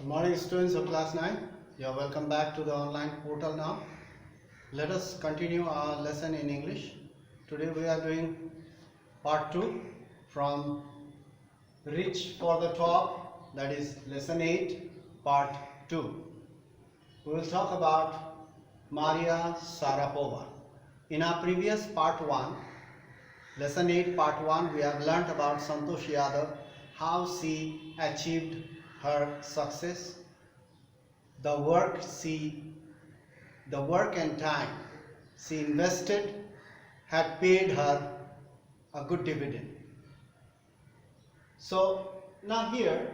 Good morning, students of class 9. You are welcome back to the online portal now. Let us continue our lesson in English. Today we are doing part 2 from Reach for the Top, that is lesson 8, part 2. We will talk about Maria Sharapova. In our previous part 1, lesson 8, part 1, we have learnt about Santosh Yadav, how she achieved her success, the work and time she invested had paid her a good dividend. So now here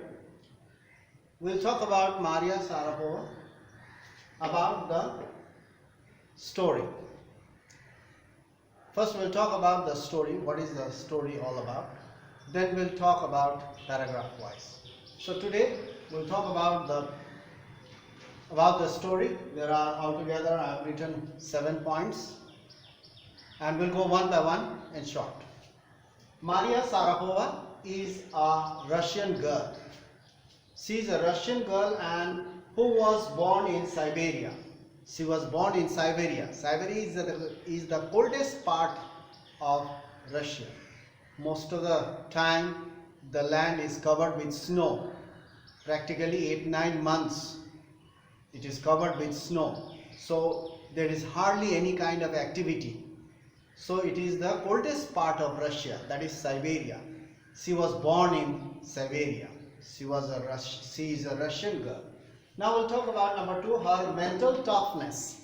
we'll talk about Maria Sharapova, about the story. First we'll talk about the story, what is the story all about. Then we'll talk about paragraph wise. So today we'll talk about the story. There are altogether I have written 7 points and we'll go one by one in short. Maria Sharapova is a Russian girl. She is a Russian girl and who was born in Siberia. She was born in Siberia. Siberia is the coldest part of Russia. Most of the time the land is covered with snow. Practically 8-9 months it is covered with snow. So there is hardly any kind of activity. So it is the coldest part of Russia, that is Siberia. She was born in Siberia. She is a Russian girl. Now we'll talk about number 2, her mental toughness.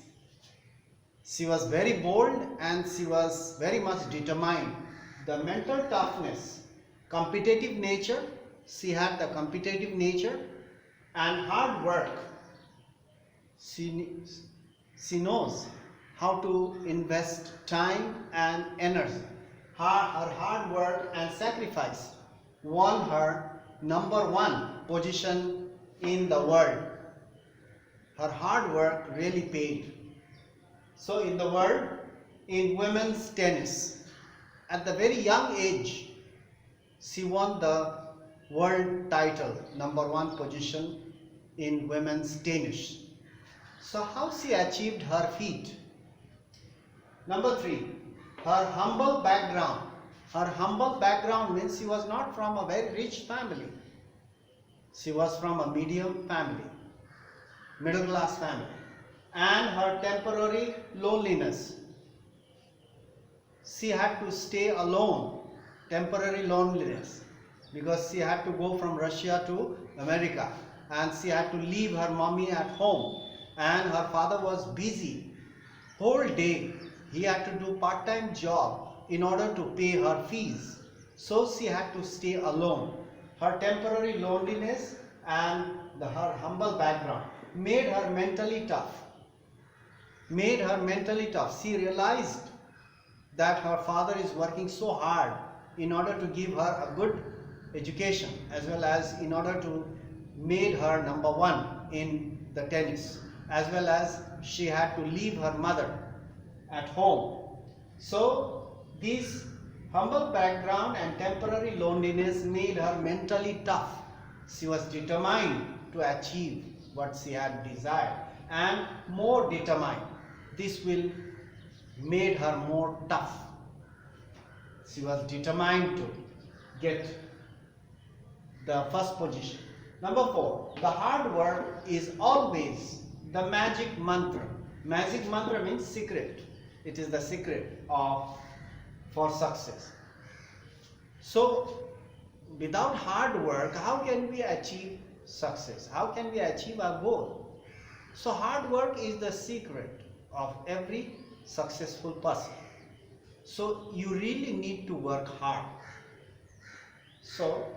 She was very bold and she was very much determined. The mental toughness, competitive nature, she had the competitive nature, and hard work. She knows how to invest time and energy. Her hard work and sacrifice won her #1 position in the world. Her hard work really paid. So in the world, in women's tennis, at the very young age, she won the world title, #1 position in women's tennis. So how she achieved her feat? Number 3, her humble background. Her humble background means she was not from a very rich family. She was from a medium family, middle class family. And her temporary loneliness. She had to stay alone, temporary loneliness, because she had to go from Russia to America and she had to leave her mommy at home. And her father was busy whole day. He had to do part-time job in order to pay her fees. So she had to stay alone. Her temporary loneliness and her humble background made her mentally tough. She realized that her father is working so hard in order to give her a good education, as well as in order to make her #1 in the tennis, as well as she had to leave her mother at home. So this humble background and temporary loneliness made her mentally tough. She was determined to achieve what she had desired, and more determined. This will made her more tough. She was determined to get the first position. Number 4, the hard work is always the magic mantra. Magic mantra means secret. It is the secret for success. So without hard work, how can we achieve success? How can we achieve our goal? So hard work is the secret of every successful person. So you really need to work hard. So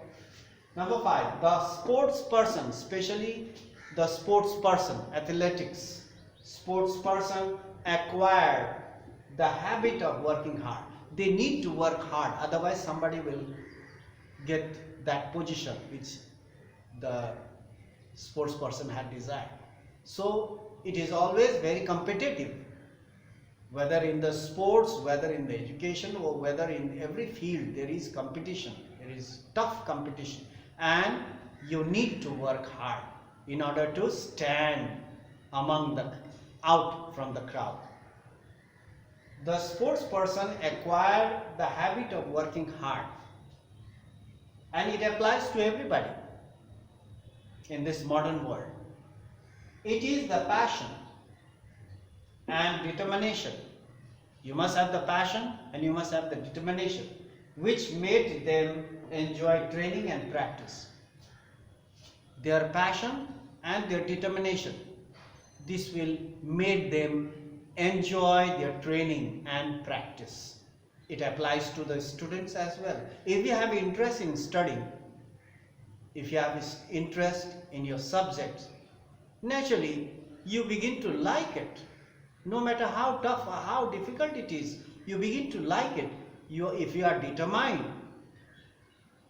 number 5, the sports person, especially the sports person, athletics, sports person acquire the habit of working hard. They need to work hard, otherwise somebody will get that position which the sports person had desired. So it is always very competitive, whether in the sports, whether in the education, or whether in every field there is competition. There is tough competition and you need to work hard in order to stand out from the crowd. The sports person acquired the habit of working hard, and it applies to everybody in this modern world. It is the passion and determination. You must have the passion and you must have the determination which made them enjoy training and practice. Their passion and their determination, this will make them enjoy their training and practice. It applies to the students as well. If you have interest in studying, if you have interest in your subjects, naturally you begin to like it. No matter how tough or how difficult it is, you begin to like it. If you are determined,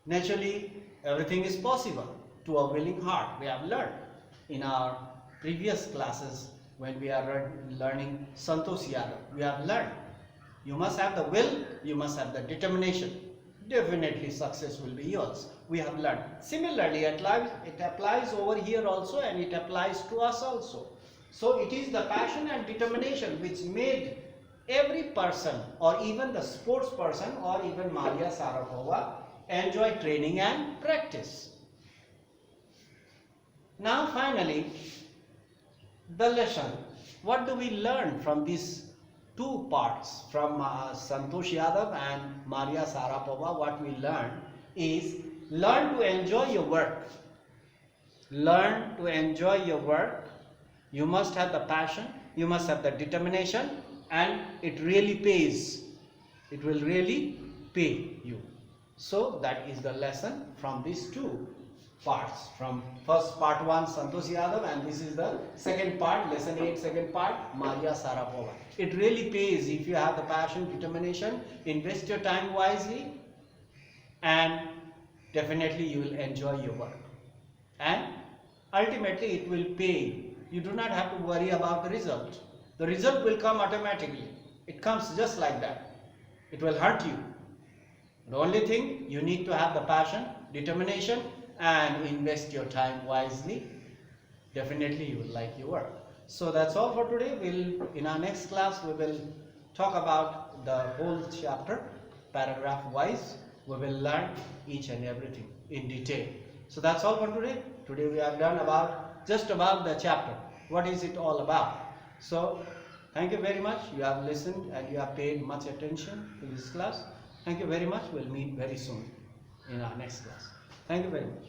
naturally everything is possible to a willing heart. We have learned in our previous classes when we are learning Santosh Yadav. We have learned you must have the will, you must have the determination. Definitely success will be yours. We have learned. Similarly, it applies over here also, and it applies to us also. So it is the passion and determination which made every person, or even the sports person, or even Maria Sharapova, enjoy training and practice. Now finally, the lesson. What do we learn from these two parts, from Santosh Yadav and Maria Sharapova? What we learn is, learn to enjoy your work. Learn to enjoy your work. You must have the passion, you must have the determination, and it really pays. It will really pay you. So that is the lesson from these two parts. From first part 1, Santosh Yadav, and this is the second part, lesson 8, second part, Maria Sharapova. It really pays if you have the passion, determination, invest your time wisely, and definitely you will enjoy your work. And ultimately it will pay. You do not have to worry about the result. The result will come automatically. It comes just like that. It will hurt you. The only thing, you need to have the passion, determination, and invest your time wisely. Definitely you will like your work. So that's all for today. In our next class we will talk about the whole chapter, paragraph wise. We will learn each and everything in detail. So that's all for today. Today we have done just about the chapter. What is it all about? So thank you very much. You have listened and you have paid much attention to this class. Thank you very much. We'll meet very soon in our next class. Thank you very much.